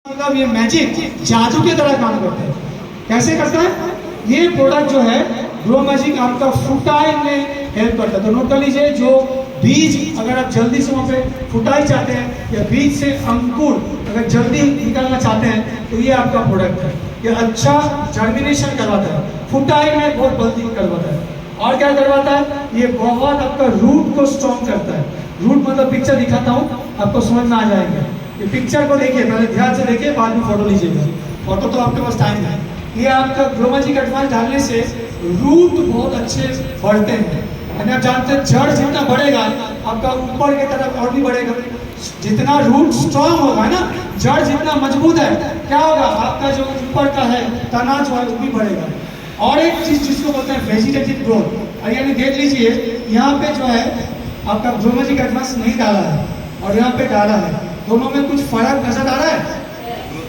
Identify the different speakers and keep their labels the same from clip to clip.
Speaker 1: मतलब ये मैजिक जादू की तरह काम करता है। कैसे करता है? ये प्रोडक्ट जो है ग्रो मैजिक आपका फुटाई में हेल्प करता है। तो नोट कर लीजिए, जो बीज अगर आप जल्दी से वहाँ पे फुटाई चाहते हैं या बीज से अंकुर अगर जल्दी निकालना चाहते हैं तो ये आपका प्रोडक्ट है। ये अच्छा जर्मिनेशन करवाता है, फुटाई में बहुत जल्दी करवाता है। और क्या करवाता है? ये बहुत आपका रूट को स्ट्रॉन्ग करता है। रूट मतलब पिक्चर दिखाता हूँ, आपको समझ में आ जाएगा। ये पिक्चर को देखिए, पहले ध्यान से देखिए, बाद में फोटो लीजिएगा। फोटो तो आपके पास टाइम है। ये आपका ग्रो मैजिक एडवांस डालने से रूट बहुत अच्छे बढ़ते हैं। यानी आप जानते हैं जड़ जितना बढ़ेगा आपका ऊपर की तरफ और भी बढ़ेगा। जितना रूट स्ट्रांग होगा ना, जड़ जितना मजबूत है, क्या होगा? आपका जो ऊपर का है तना जो है वो भी बढ़ेगा। और एक चीज जिसको बोलते हैं वेजिटेटिव ग्रोथ, यानी देख लीजिए यहाँ पे जो है आपका ग्रो मैजिक एडवांस नहीं डाला है और यहाँ पे डाला है, दोनों में कुछ फर्क नजर आ रहा है?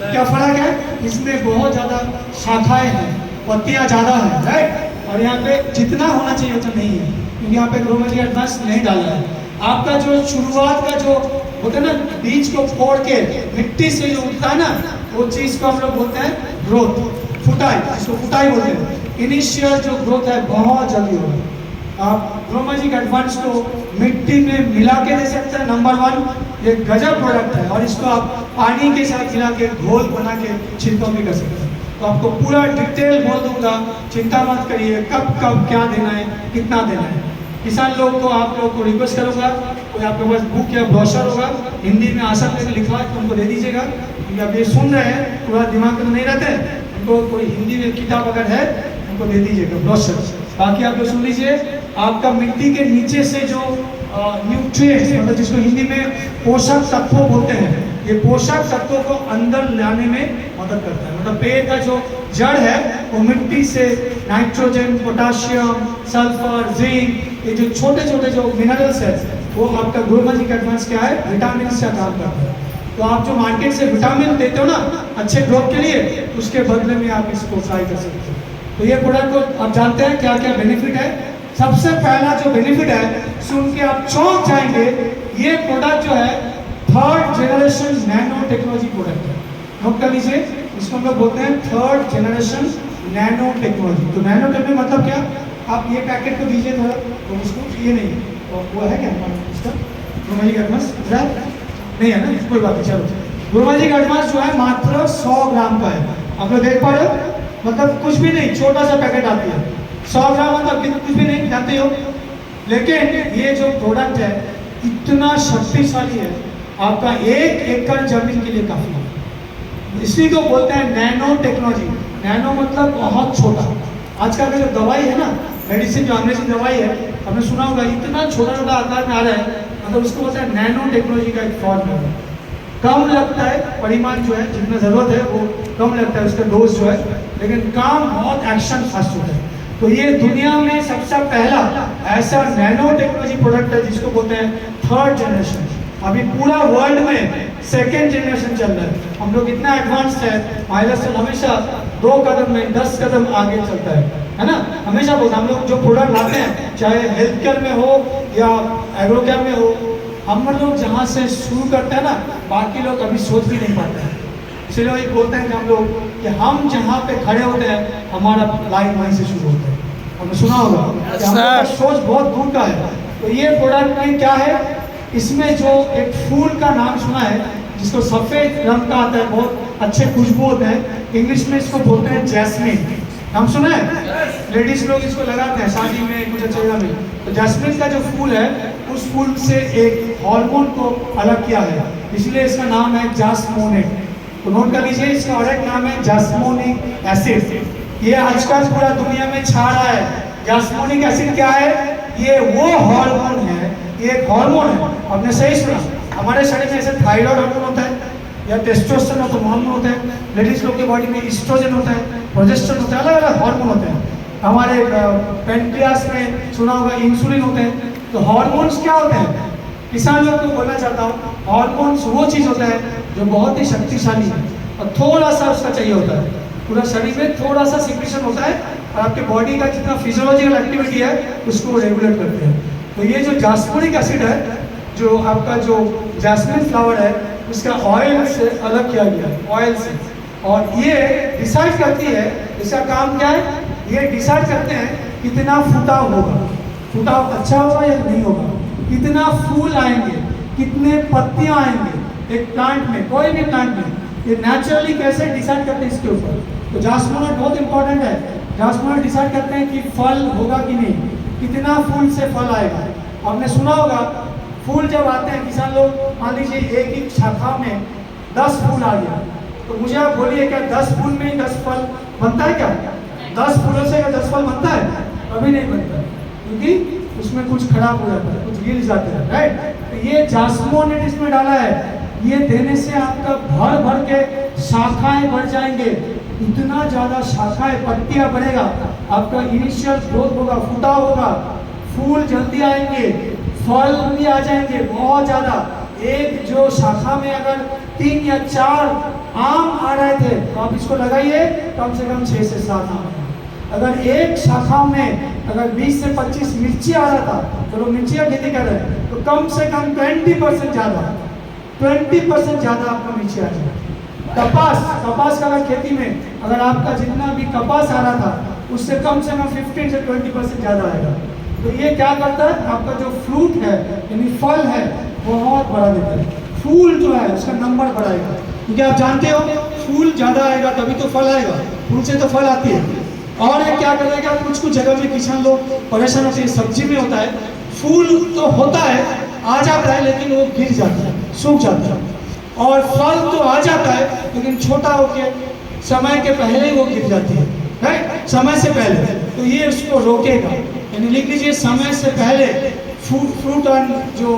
Speaker 1: क्या फर्क है? इसमें बहुत ज्यादा शाखाएं हैं, पत्तियां ज्यादा है, राइट? और यहाँ पे जितना होना चाहिए उतना नहीं है, क्योंकि यहाँ पे ग्रो मैजिक एडवांस नहीं डाला है। आपका जो शुरुआत का जो होता है ना, बीज को फोड़ के मिट्टी से जो उठता है ना, वो चीज को हम लोग बोलते हैं ग्रोथ, फुटाई, जिसको फुटाई बोलते हैं। इनिशियल जो ग्रोथ है बहुत जल्दी होगा। आप ग्रो मैजिक एडवांस को मिट्टी में मिला के दे सकते हैं। नंबर 1 ये गजब प्रोडक्ट है, और इसको आप पानी के साथ मिला के घोल बना के छिड़काव भी कर सकते हैं। तो आपको पूरा डिटेल बोल दूंगा, चिंता मत करिए, कब कब क्या देना है, कितना देना है। किसान लोग को आप लोग को रिक्वेस्ट करूंगा, कोई आपके पास बुक या ब्रोशर होगा हिंदी में आसान में लिखवा है तो उनको दे दीजिएगा, क्योंकि आप ये सुन रहे हैं पूरा दिमाग में तो नहीं रहते, उनको कोई हिंदी में किताब अगर है उनको दे दीजिएगा ब्रोशर। बाकी आप लोग सुन लीजिए, आपका मिट्टी के नीचे से जो न्यूट्रिएंट्स, मतलब जिसको हिंदी में पोषक तत्व बोलते हैं, ये पोषक तत्वों को अंदर लाने में मदद करता है। मतलब पेड़ का जो जड़ है वो मिट्टी से नाइट्रोजन, पोटाशियम, सल्फर, जिंक, ये जो छोटे छोटे जो मिनरल्स है वो आपका ग्रो मैजिक एडवांस क्या है, विटामिन से काम करता है। तो आप जो मार्केट से विटामिन देते हो ना अच्छे ग्रोथ के लिए, उसके बदले में आप इसको ट्राई कर सकते हो। तो ये प्रोडक्ट को आप जानते हैं क्या क्या बेनिफिट है। सबसे पहला जो बेनिफिट है सुन के आप चौंक जाएंगे, ये प्रोडक्ट जो है 3rd generation nano technology product है। नोट कर लीजिए, इसको हम लोग बोलते हैं 3rd जनरेशन नैनो टेक्नोलॉजी। तो नैनो टेक्नोलॉजी मतलब क्या? आप ये पैकेट को दीजिए थोड़ा, तो उसको ये नहीं तो वो है क्या इसका ग्रो मैजिक एडवांस नहीं है ना, कोई बात नहीं। चलो, ग्रो मैजिक एडवांस जो है मात्र 100 ग्राम का है। आप लोग देख पा रहे हो, मतलब कुछ भी नहीं, छोटा सा पैकेट आती है। 100 ग्राम मतलब कुछ भी नहीं, जानते हो। लेकिन ये जो प्रोडक्ट है इतना शक्तिशाली है, आपका 1 एकड़ जमीन के लिए काफी है। इसी को बोलते हैं नैनो टेक्नोलॉजी। नैनो मतलब बहुत छोटा। आजकल का जो दवाई है ना, मेडिसिन जो अंग्रेजी दवाई है, हमने सुना होगा इतना छोटा छोटा आकार में आ रहा है, मतलब उसको बोलते हैं नैनो टेक्नोलॉजी का एक फॉर्म है। कम लगता है, परिमाण जो है जितना जरूरत है वो कम लगता है, उसका डोज जो है, लेकिन काम बहुत एक्शन फास्ट होता है। तो ये दुनिया में सबसे पहला ऐसा नैनो टेक्नोलॉजी प्रोडक्ट है जिसको बोलते हैं 3rd जनरेशन। अभी पूरा वर्ल्ड में 2nd जनरेशन चल रहा है। हम लोग इतना एडवांस है, माइलस्टोन हमेशा 2 कदम में 10 कदम आगे चलता है ना। हमेशा बोलते हम लोग जो प्रोडक्ट लाते हैं, चाहे हेल्थ केयर में हो या एग्रो केयर में हो, हम लोग जहाँ से शुरू करते हैं ना, बाकी लोग कभी सोच भी नहीं पाते हैं। इसलिए वही बोलते हैं कि हम लोग कि हम जहाँ पे खड़े होते हैं हमारा लाइन वहीं से शुरू होता है। हमने सुना होगा कि हमारा सोच बहुत दूर का है। तो ये प्रोडक्ट में क्या है, इसमें जो एक फूल का नाम सुना है जिसको सफेद रंग का आता है, बहुत अच्छे खुशबू होते हैं, इंग्लिश में इसको बोलते हैं जैस्मिन। नाम सुना है? लेडीज लोग इसको लगाते हैं शादी में, कुछ जगह में। तो जैस्मिन का जो फूल है उस फूल से एक हार्मोन को अलग किया है, इसलिए इसका नाम है जास्मोनेट। तो नोट कर लीजिए, इसका और एक नाम है जास्मोनिक एसिड। ये आजकल पूरा दुनिया में छा रहा है। जास्मोनिक एसिड क्या है? ये वो हार्मोन है, ये एक हार्मोन है, आपने सही सुना। हमारे शरीर में ऐसे थायराइड हार्मोन होता है या टेस्टोस्टेरोन हार्मोन होता है, लेडीज लोग के बॉडी में ईस्ट्रोजन होता है, प्रोजेस्टेरोन होता है, अलग अलग हार्मोन होते हैं। हमारे पेनक्रियास में सुना होगा इंसुलिन होते हैं। तो हार्मोन्स क्या होते हैं? किसान लोग को बोलना चाहता हूँ, हार्मोन्स वो चीज़ होता है जो बहुत ही शक्तिशाली है और थोड़ा सा उसका चाहिए होता है। पूरा शरीर में थोड़ा सा सिक्रेशन होता है और आपके बॉडी का जितना फिजियोलॉजिकल एक्टिविटी है उसको रेगुलेट करते हैं। तो ये जो जास्मोनिक एसिड है, जो आपका जो जैस्मिन फ्लावर है, इसका ऑयल से अलग किया गया है, ऑयल से। और ये डिसाइड करती है, इसका काम क्या है, ये डिसाइड करते हैं कितना फुटाव होगा, फुटाव अच्छा होगा या नहीं होगा, कितना फूल आएंगे, कितने पत्तियां आएंगे एक प्लांट में, कोई भी प्लांट में। ये नेचुरली कैसे डिसाइड करते हैं इसके ऊपर। तो जास्मोनेट बहुत इंपॉर्टेंट है। जास्मोनेट डिसाइड करते हैं कि फल होगा कि नहीं, कितना फूल से फल आएगा। आपने सुना होगा फूल जब आते हैं, किसान लोग मान लीजिए एक ही शाखा में 10 फूल आ गया, तो मुझे आप बोलिए क्या 10 फूल में ही 10 फल बनता है क्या? 10 फूलों से क्या 10 फल बनता है? कभी नहीं बनता, क्योंकि उसमें कुछ खराब हो जाता है, कुछ गिर जाते हैं, राइट। तो ये जास्मोनेट इसमें डाला है, ये देने से आपका भर भर के शाखाएं बढ़ जाएंगे, इतना ज़्यादा शाखाएं, पत्तियां बढ़ेगा, आपका इनिशियल ग्रोथ होगा, फुटाव होगा, फूल जल्दी आएंगे, फल भी आ जाएंगे बहुत ज़्यादा। एक जो शाखा में अगर 3 या 4 आम आ रहे थे, तो आप इसको लगाइए कम से कम 6 से 7 आम। अगर एक शाखा में अगर 20 से 25 मिर्ची आ रहा था, तो लोग मिर्ची का खेती कर रहे हैं, तो कम से कम 20% ज़्यादा, 20% ज़्यादा आपको मिर्ची आ जाएगा। कपास का अगर खेती में अगर आपका जितना भी कपास आ रहा था, उससे कम से कम 15 से 20% ज़्यादा आएगा। तो ये क्या करता है, आपका जो फ्रूट है यानी फल है बहुत बढ़ा देता है। फूल जो है उसका नंबर बढ़ाएगा, क्योंकि आप जानते हो फूल ज़्यादा आएगा तभी तो फल आएगा, फूल से तो फल आती है। और ये क्या करेगा, कुछ जगह में किसान लोग परेशान होते हैं, सब्जी में होता है फूल तो होता है, आ जाता है, लेकिन वो गिर जाता है, सूख जाता है। और फल तो आ जाता है, लेकिन छोटा होके समय के पहले ही वो गिर जाती है, राइट, समय से पहले। तो ये उसको रोकेगा, यानी लिख लीजिए समय से पहले फ्रूट और जो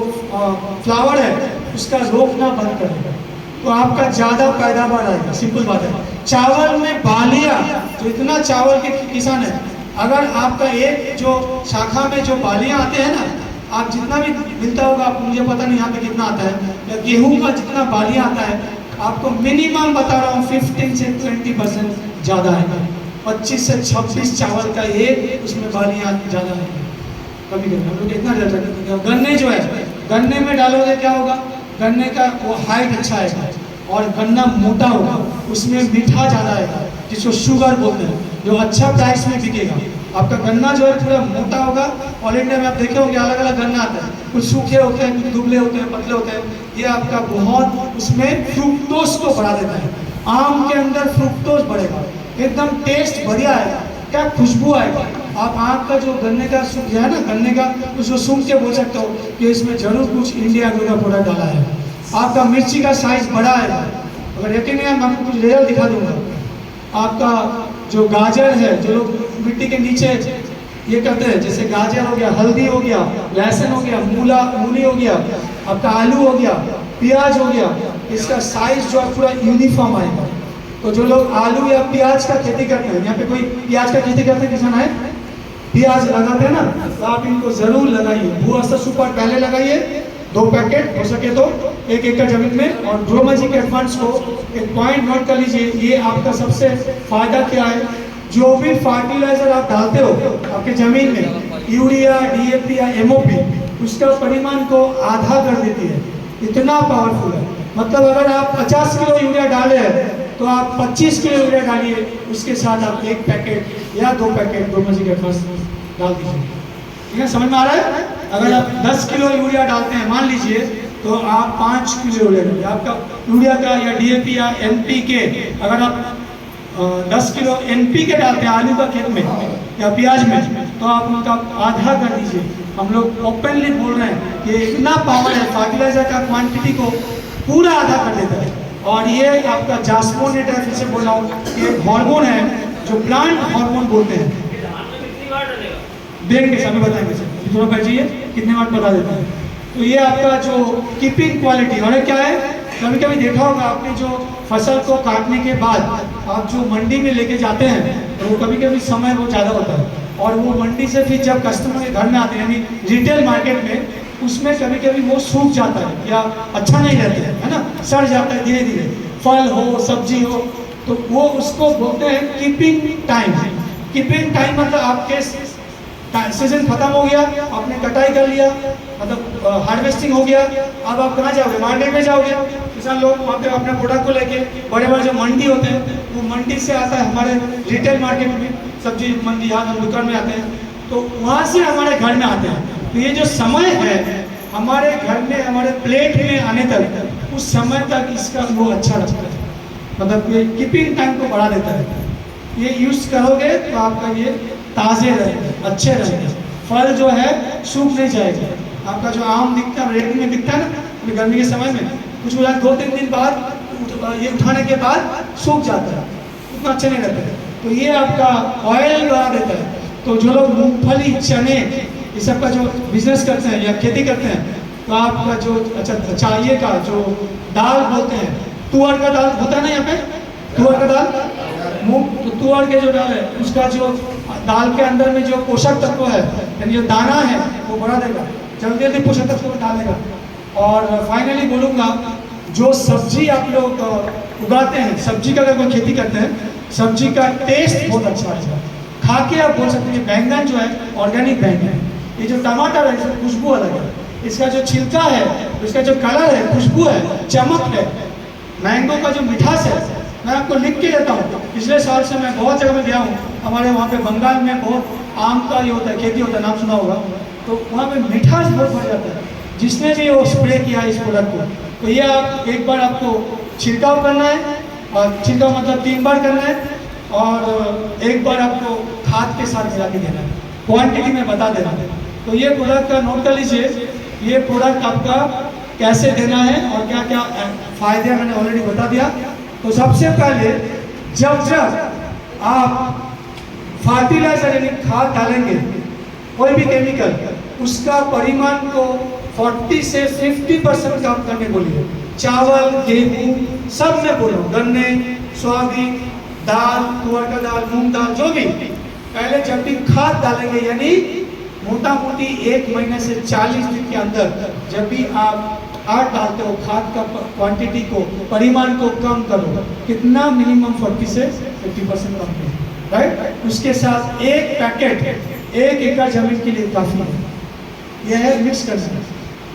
Speaker 1: फ्लावर है उसका रोकना बंद करेगा, तो आपका ज़्यादा पैदावार आएगा। सिंपल बात है। चावल में बालियाँ, जो इतना चावल के किसान है, अगर आपका एक जो शाखा में जो बालियाँ आते हैं ना, आप जितना भी मिलता होगा, आप मुझे पता नहीं यहाँ पे कितना आता है, या गेहूं का जितना बालियाँ आता है, आपको मिनिमम बता रहा हूँ 15 से 20% ज़्यादा है। 25 से 26 चावल का एक उसमें बालियाँ ज़्यादा है। कभी कभी हम लोग इतना ज़्यादा, गन्ने जो है, गन्ने में डालोगे क्या होगा, गन्ने का वो हाइट अच्छा आएगा और गन्ना मोटा होगा, उसमें मीठा ज़्यादा आएगा, जिसको शुगर बोलते हैं, जो अच्छा प्राइस में बिकेगा। आपका गन्ना जो है थोड़ा मोटा होगा। ऑल इंडिया में आप देखे होंगे अलग अलग गन्ना आता है, कुछ सूखे होते हैं, कुछ दुबले होते हैं, पतले होते हैं। ये आपका बहुत उसमें फ्रुक्टोज को बढ़ा देता है। आम के अंदर फ्रुक्टोज बढ़ेगा, एकदम टेस्ट बढ़िया आएगा, क्या खुशबू आएगा। आप आम का जो गन्ने का सूख है ना, गन्ने का उसको सूख के बोल सकते हो कि इसमें जरूर कुछ इंडिया ग्रो का प्रोडक्ट डाला है। आपका मिर्ची का साइज बड़ा है, अगर यकीन नहीं है मैं आपको कुछ रिजल्ट दिखा दूंगा। आपका जो गाजर है, जो लोग मिट्टी के नीचे ये करते हैं, जैसे गाजर हो गया, हल्दी हो गया, लहसुन हो गया, मूली हो गया, आपका आलू हो गया, प्याज हो गया, इसका साइज जो है पूरा यूनिफॉर्म आएगा। तो जो लोग आलू या प्याज का खेती करते हैं, यहाँ पे कोई प्याज का खेती करते हैं किसान है, प्याज लगाते हैं ना, तो आप इनको जरूर लगाइए। भूअस्त्र सुपर पहले लगाइए 2 पैकेट हो सके तो 1 एकड़ जमीन में। और ग्रो मैजिक एडवांस को एक पॉइंट नोट कर लीजिए, ये आपका सबसे फायदा क्या है, जो भी फर्टिलाइजर आप डालते हो आपके जमीन में, यूरिया, DAP या MOP, उसका परिमाण को आधा कर देती है। इतना पावरफुल है। मतलब अगर आप 50 किलो यूरिया डाले हैं तो आप 25 किलो यूरिया डालिए, उसके साथ आप 1 पैकेट या 2 पैकेट ग्रो मैजिक एडवांस डाल दीजिए। ठीक है, समझ में आ रहा है। अगर आप 10 किलो यूरिया डालते हैं मान लीजिए, तो आप 5 किलो यूरिया डालिए। आपका यूरिया का या DAP या NPK, अगर आप 10 किलो NPK डालते हैं आलू का खेत में या प्याज में, तो आप उनका आधा कर दीजिए। हम लोग ओपनली बोल रहे हैं कि इतना पावर है, फर्टिलाइजर का क्वांटिटी को पूरा आधा कर देता है। और ये आपका जास्मोनेट है, फिर से बोल रहा हूँ, ये एक हार्मोन है जो प्लांट हार्मोन बोलते हैं। देंगे सभी बताएंगे सर, थोड़ा बैठिए, कितने वाट बता देते हैं। तो ये आपका जो कीपिंग क्वालिटी, और क्या है, कभी कभी देखा होगा आपने, जो फसल को काटने के बाद आप जो मंडी में लेके जाते हैं, तो वो कभी कभी समय बहुत ज़्यादा होता है, और वो मंडी से फिर जब कस्टमर के घर में आते हैं, यानी रिटेल मार्केट में, उसमें कभी कभी वो सूख जाता है या अच्छा नहीं रहता है ना, सड़ जाता है धीरे धीरे, फल हो सब्जी हो, तो वो उसको बोलते हैं कीपिंग टाइम। कीपिंग टाइम मतलब आपके सीजन खत्म हो गया, आपने कटाई कर लिया, मतलब हार्वेस्टिंग हो गया, अब आप कहाँ जाओगे, मार्केट में जाओगे, किसान लोग वहाँ पे अपने प्रोडक्ट को लेके बड़े बड़े जो मंडी होते हैं वो मंडी से आता है हमारे रिटेल मार्केट में, सब्जी मंडी यहाँ हम दुकान में आते हैं, तो वहाँ से हमारे घर में आते हैं। तो ये जो समय है हमारे घर में हमारे प्लेट में आने तक, उस समय तक इसका वो अच्छा लगता है, मतलब ये कीपिंग टाइम को बढ़ा देता है। ये यूज़ करोगे तो आपका ये ताज़े रहेंगे, अच्छे रहेंगे, फल जो है सूख नहीं जाएगा। आपका जो आम दिखता है रेडी में दिखता है ना गर्मी के समय में, कुछ हो जाए 2-3 दिन बाद ये उठाने के बाद सूख जाता है, उतना अच्छे नहीं रहता है। तो ये आपका ऑयल बढ़ा देता है। तो जो लोग मूंगफली, चने ये सब का जो बिजनेस करते हैं या खेती करते हैं, तो आपका जो अच्छा चाहिए का जो दाल बोलते हैं, तुअर का दाल होता है ना यहाँ पे, तुअर का दाल, मूंग, तो तुअर के जो दाल है उसका जो दाल के अंदर में जो पोषक तत्व है यानी जो दाना है वो बढ़ा देगा, जल्दी जल्दी पोषक तत्व को डालेगा। और फाइनली बोलूँगा जो सब्जी आप लोग उगाते हैं, सब्जी का अगर कोई खेती करते हैं, सब्जी का टेस्ट बहुत अच्छा है, खा के आप बोल सकते हैं। बैंगन जो है ऑर्गेनिक बैंगन, ये जो टमाटर है इसकी खुशबू अलग है, इसका जो छिलका है, इसका जो कलर है, खुशबू है, चमक है। मैंगो का जो मिठास है, मैं आपको लिख के देता हूँ। पिछले साल से मैं बहुत जगह में गया हूँ, हमारे वहाँ पे बंगाल में बहुत आम का ये होता है, खेती होता है, नाम सुना होगा, तो वहाँ पे मिठास बहुत बढ़ जाता है। जिसने भी वो स्प्रे किया इस प्रोडक्ट को, तो ये आप एक बार आपको छिड़काव करना है, और छिड़काव मतलब 3 बार करना है, और एक बार आपको खाद के साथ मिला के देना है, क्वांटिटी में बता देना है। तो ये प्रोडक्ट का नोट कर लीजिए, ये प्रोडक्ट आपका कैसे देना है और क्या क्या फायदे मैंने ऑलरेडी बता दिया। तो सबसे पहले जब आप फर्टिलाइजर यानी खाद डालेंगे, कोई भी केमिकल, उसका परिमाण को 40 से 50% कम करने बोलिए। चावल, गेहूँ सब में बोलो, गन्ने, सोयाबीन, दाल, तुअर का दाल, मूंग दाल, जो भी, पहले जब भी खाद डालेंगे यानी मोटा मोटी 1 महीने से 40 दिन के अंदर जब भी आप खाद डालते हो, खाद का क्वांटिटी को, परिमाण को कम करो। कितना? मिनिमम 40 से 50% कम करो, राइट। उसके साथ एक पैकेट 1 एकड़ जमीन के लिए काफी है, यह है मिक्स करना।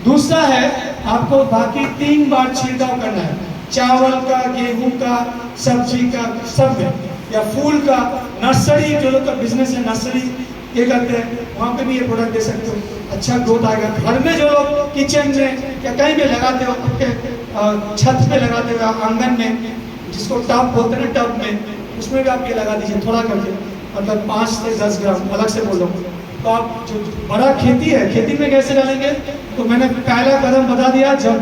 Speaker 1: दूसरा है आपको बाकी 3 बार छिड़काव करना है, चावल का, गेहूं का, सब्जी का, सब में, या फूल का। नर्सरी जो लोग का बिजनेस है, नर्सरी ये करते हैं, वहाँ पे भी ये प्रोडक्ट दे सकते हो, अच्छा ग्रोथ आएगा। घर में जो लोग किचन में या कहीं भी लगाते हो, आपके छत पे लगाते हो, आंगन में, जिसको टब बोलते हैं ना, टब में, उसमें भी आप ये लगा दीजिए थोड़ा करके, मतलब 5 से 10 ग्राम, अलग से बोल रहा हूँ। तो आप जो बड़ा खेती है, खेती में कैसे डालेंगे, तो मैंने पहला कदम बता दिया। जब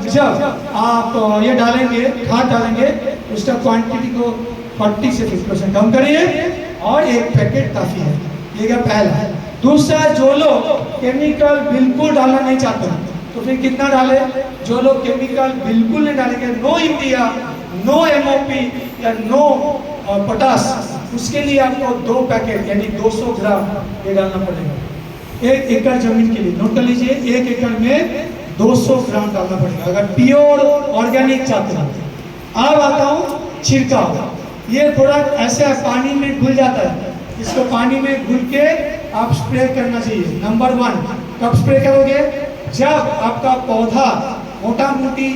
Speaker 1: आप ये डालेंगे, खाद डालेंगे, उसका क्वांटिटी को 40 से 50% कम करिए, और 1 पैकेट काफ़ी है। ये क्या पहला। दूसरा, जो लोग केमिकल बिल्कुल डालना नहीं चाहते तो फिर कितना डाले? जो लोग केमिकल बिल्कुल नहीं डालेंगे, नो यूरिया, नो MOP या नो पोटास, उसके लिए आपको 2 पैकेट यानी 200 ग्राम ये डालना पड़ेगा 1 एकड़ जमीन के लिए। नोट कर लीजिए, 1 एकड़ में 200 ग्राम डालना पड़ेगा अगर प्योर ऑर्गेनिक चाहते हैं। अब आता हूँ छिड़काव। ये प्रोडक्ट ऐसे पानी में घुल जाता है, इसको पानी में घुल के आप स्प्रे करना चाहिए। नंबर 1, कब स्प्रे करोगे? जब आपका पौधा मोटा मोटी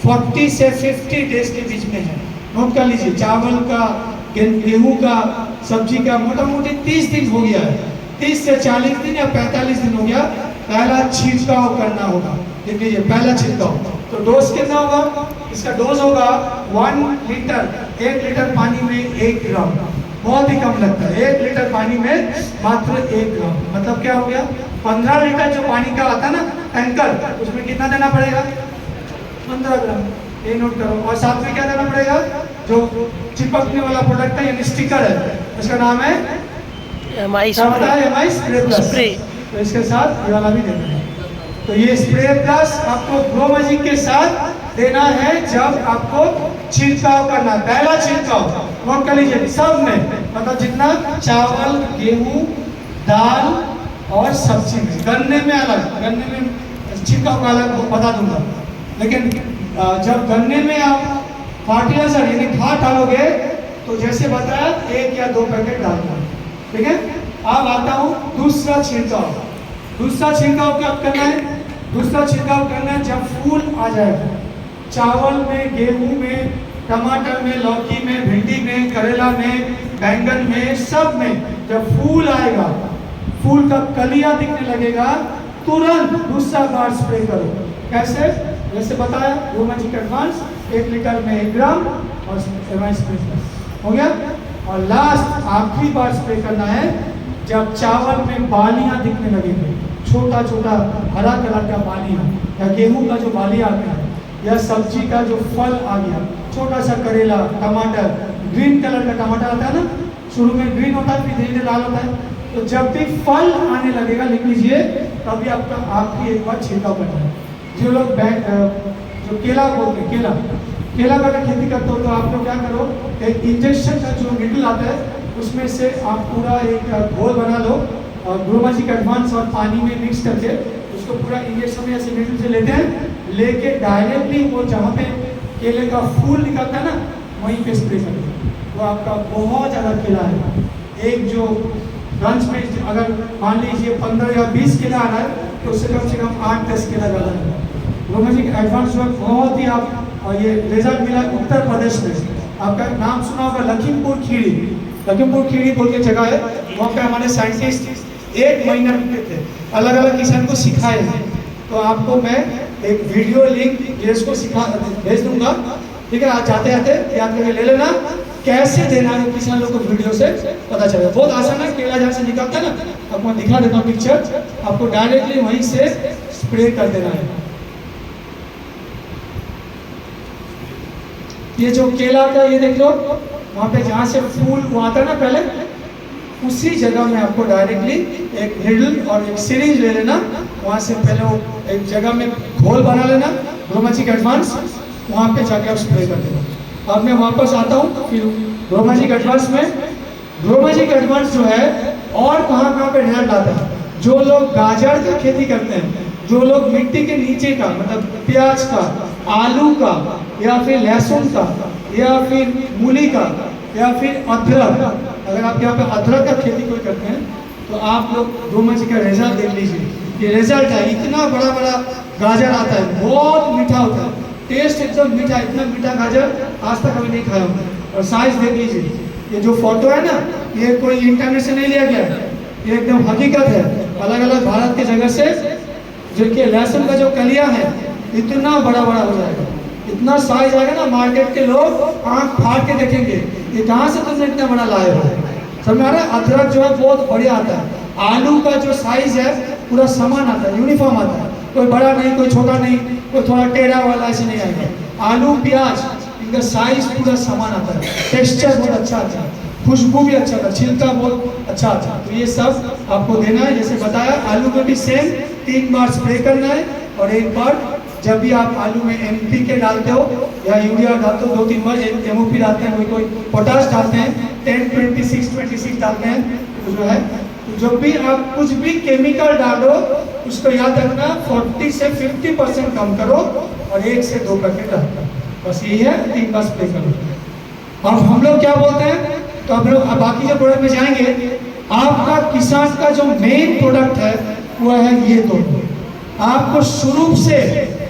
Speaker 1: 40 से 50 डेज के बीच में है। नोट कर लीजिए, चावल का, गेहूं का, सब्जी का मोटा मोटी 30 दिन हो गया है, 30 से 40 दिन या 45 दिन हो गया, पहला छिड़काव करना होगा। देख लीजिए, पहला छिड़काव। तो डोज कितना होगा? इसका डोज होगा 1 लीटर, 1 लीटर पानी में 1 ग्राम, बहुत ही कम लगता है। 1 लीटर पानी में मात्र 1 ग्राम, मतलब क्या हो गया? 15 लीटर जो पानी का आता है ना टैंकर, उसमें कितना देना पड़ेगा? 15 ग्राम। ये नोट करो। और साथ में क्या देना पड़ेगा? जो चिपकने वाला प्रोडक्ट है यानी स्टिकर है, उसका नाम है
Speaker 2: MI
Speaker 1: स्प्रे प्लस। तो इसके साथ ये वाला भी देना है। तो ये स्प्रे प्लस आपको ग्रो मैजिक के साथ देना है जब आपको छिड़काव करना है। पहला छिड़काव नोट कर लीजिए, सब में, मतलब जितना चावल, गेहूं, दाल और सब्जी में। गन्ने में अलग, गन्ने में छिड़काव का अलग बता दूंगा, लेकिन जब गन्ने में आप फर्टिलाइजर यानी खाद डालोगे तो जैसे बताया 1 या 2 पैकेट डालना, ठीक है। अब आता हूँ दूसरा छिड़काव। दूसरा छिड़काव क्या करना है? दूसरा छिड़काव करना है जब फूल आ जाएगा, चावल में, गेहूं में, टमाटर में, लौकी में, भिंडी में, करेला में, बैंगन में, सब में जब फूल आएगा, फूल का कलियां दिखने लगेगा, तुरंत दूसरा बार स्प्रे करो। कैसे? जैसे बताया, ग्रोमैजिक एडवांस 1 लीटर में 1 ग्राम और स्प्रे हो गया। और लास्ट आखिरी बार स्प्रे करना है जब चावल में बालियां दिखने लगेंगे, छोटा छोटा हरा कलर का बालियां, या गेहूं का जो बालियां आता है, या सब्जी का जो फल आ गया, छोटा सा करेला, टमाटर, ग्रीन कलर का टमाटर आता है ना, शुरू में ग्रीन होता है, फिर धीरे धीरे लाल होता है। तो जब भी फल आने लगेगा, लिख लीजिए, तभी आपका आखिरी एक बार छिड़काव करना है। जो लोग जो केला बोलते हैं, केला का अगर खेती करते हो तो आप लोग क्या करो, एक इंजेक्शन का जो निडल आता है उसमें से आप पूरा एक घोल बना लो, और ग्रोमैजिक एडवांस और पानी में मिक्स करके उसको पूरा इंजेक्शन में ऐसे निडल से लेते हैं, लेके डायरेक्टली वो जहाँ पे केले का फूल निकलता है ना, वहीं पे स्प्रे करते हैं। तो आपका बहुत ज़्यादा केला है। एक जो ब्रांच में अगर मान लीजिए 15 या 20 केला आ रहा है, तो उससे कम से कम 8-10 केला ज़्यादा है। ग्रोमैजिक एडवांस जो बहुत ही आप ये रिजल्ट मिला उत्तर प्रदेश में। आपका नाम सुना होगा लखीमपुर खीरी बोल के जगह है, वहाँ पे हमारे साइंटिस्ट 1 महीना रुके थे, अलग अलग किसान को सिखाए हैं। तो आपको मैं एक वीडियो लिंक इसको भेज दूंगा, ठीक है? आज जाते आते याद करके ले लेना, कैसे देना है किसान लोग को वीडियो से पता चलेगा। बहुत आसान है, केला जहाँ से निकलता है ना, आपको मैं दिखा देता हूँ पिक्चर, आपको डायरेक्टली वहीं से स्प्रे कर देना है। ये जो केला का ये देख लो, वहाँ पे जहाँ से फूल वो आता है ना, पहले उसी जगह में आपको डायरेक्टली एक निडल और एक सिरिंज ले लेना, वहाँ से पहले वो एक जगह में घोल बना लेना ग्रोमैजिक एडवांस, वहाँ पे जाके आप स्प्रे कर देना। अब मैं वापस आता हूँ फिर ग्रोमैजिक एडवांस में। ग्रोमैजिक एडवांस जो है और कहाँ पे रिजल्ट आता है, जो लोग गाजर का खेती करते हैं, जो लोग मिट्टी के नीचे का मतलब प्याज का, आलू का, या फिर लहसुन का, या फिर मूली का, या फिर अदरक, अगर आप यहाँ पे अदरक का खेती कोई करते हैं तो आप लोग ग्रोमैजिक का रिजल्ट देख लीजिए। ये रिजल्ट है, इतना बड़ा बड़ा गाजर आता है, बहुत मीठा होता है, टेस्ट एकदम मीठा, इतना मीठा गाजर आज तक कभी नहीं खाया हूँ। और साइज देख लीजिए, ये जो फोटो है ना, ये कोई इंटरनेट से नहीं लिया गया, ये एकदम हकीकत है। अलग अलग भारत की जगह से जो कि लहसुन का जो कलियां है इतना बड़ा बड़ा हो जाएगा, इतना साइज आएगा ना, मार्केट के लोग आंख फाड़ के देखेंगे, ये कहाँ से तुमने इतना बड़ा लाए हो। समझ आ रहा है? अदरक जो है बहुत बढ़िया आता है। आलू का जो साइज है पूरा समान आता है, यूनिफॉर्म आता है, कोई बड़ा नहीं, कोई छोटा नहीं, कोई थोड़ा टेढ़ा वाला ऐसे नहीं आएगा। आलू, प्याज, इनका साइज पूरा समान आता है, टेक्सचर बहुत अच्छा आता है, खुशबू भी अच्छा आता है, छिलका बहुत अच्छा आता है। तो ये सब आपको देना है, जैसे बताया। आलू में भी सेम 3 बार स्प्रे करना है, और 1 बार जब भी आप आलू में NPK डालते हो या यूरिया डालते हो, 2-3 बार MOP डालते हैं, कोई पोटाश डालते हैं, 10-26 डालते हैं। तो जो है, तो जब भी आप कुछ भी केमिकल डालो उसको याद रखना 40 से 50% कम करो, और 1 से 2 पैकेट डालो, बस यही है। 3 बार स्प्रे करो। अब हम लोग क्या बोलते हैं, तो आप लोग बाकी जो प्रोडक्ट में जाएंगे, आपका किसान का जो मेन प्रोडक्ट है वो है ये। तो आपको शुरू से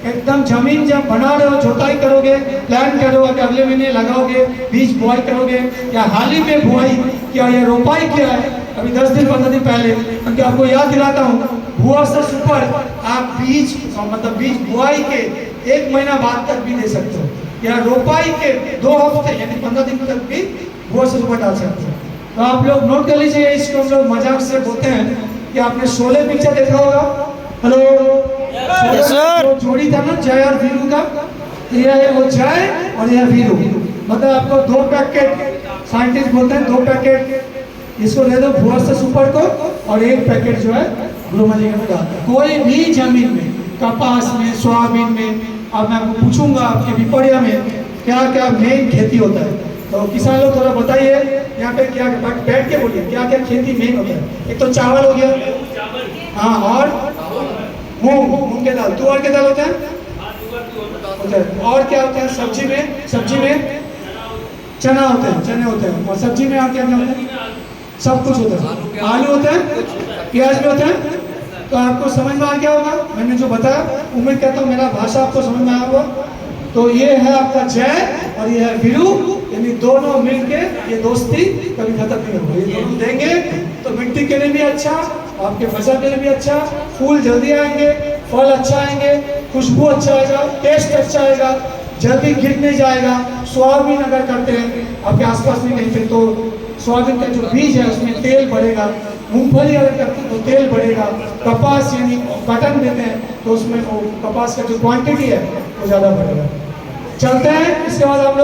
Speaker 1: एकदम जमीन जब बना रहे हो, जोताई करोगे, प्लान करोगे, अगले महीने लगाओगे, बीज बुआई करोगे, या हाल ही में बुआई किया या रोपाई किया है अभी 10 दिन 15 दिन पहले, क्योंकि आपको याद दिलाता हूँ, भुआ से सुपर आप बीज मतलब बीज बुआई के 1 महीना बाद तक भी दे सकते हो, या रोपाई के 2 हफ्ते यानी 15 दिन तक भी भुआ से सुपर डाल सकते हो। तो आप लोग नोट कर लीजिए, इसको हम लोग मजाक से बोलते हैं कि आपने शोले पिक्चर देखा होगा। हेलो सर, जोड़ी था ना जय और वीरू का, ये है वो जय और ये वीरू, मतलब आपको 2 पैकेट, साइंटिस्ट बोलते हैं 2 पैकेट इसको दे दो भुआ से सुपर को, और 1 पैकेट जो है ग्रोमैजिक में डाल दो। कोई भी जमीन में, कपास में, सोयाबीन में, अब मैं आपको पूछूंगा आपके विपरिया में क्या क्या मेन खेती होता है, तो किसान लोग थोड़ा बताइए यहाँ पे क्या, बैठ के बोलिए क्या क्या खेती मेन होता है। एक तो चावल हो गया, हाँ, और मूंग के दाल, तुअर के दाल होता है, और क्या होता है सब्जी में चना होते हैं, चने होते हैं, और सब्जी में और क्या क्या होता है, सब कुछ होता है, आलू होता है, प्याज भी होता है। तो आपको समझ में आ गया होगा मैंने जो बताया, उम्मीद करता हूँ मेरा भाषा आपको समझ में आया होगा। तो ये है आपका जय और ये है वीरू, यानी दोनों मिलके ये दोस्ती कभी खत्म नहीं होगी। ये दोनों देंगे तो मिट्टी के लिए भी अच्छा, आपके फसल के लिए भी अच्छा, फूल जल्दी आएंगे, फल अच्छा आएंगे, खुशबू अच्छा आएगा, टेस्ट अच्छा आएगा, जल्दी गिर नहीं जाएगा। सोयाबीन अगर करते हैं आपके आसपास में कहीं पे, तो सोयाबीन का जो बीज है उसमें तेल बढ़ेगा। मूंगफली अगर करते हैं तो तेल बढ़ेगा। कपास यानी कॉटन देते हैं तो उसमें वो कपास का जो क्वांटिटी है वो ज़्यादा बढ़ेगा। चलते हैं, इसके बाद हम लोग